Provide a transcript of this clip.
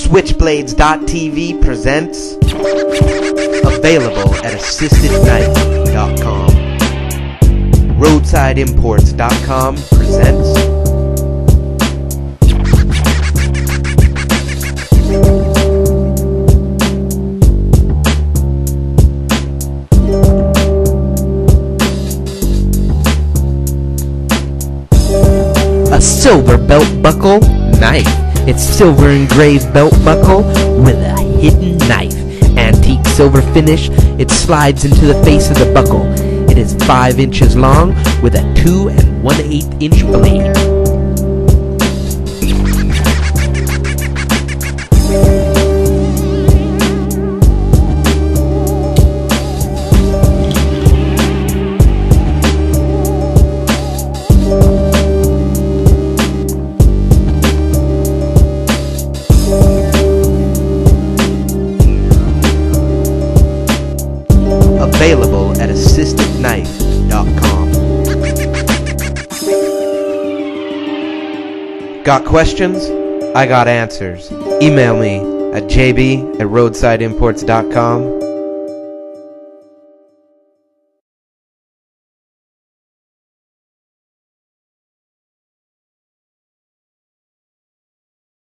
Switchblades.tv presents available at assistedknife.com. Roadsideimports.com presents a silver belt buckle knife. It's silver engraved belt buckle with a hidden knife. Antique silver finish. It slides into the face of the buckle. It is 5 inches long with a 2 1/8 inch blade. Available at assistedknife.com. Got questions? I got answers. Email me at jb@roadsideimports.com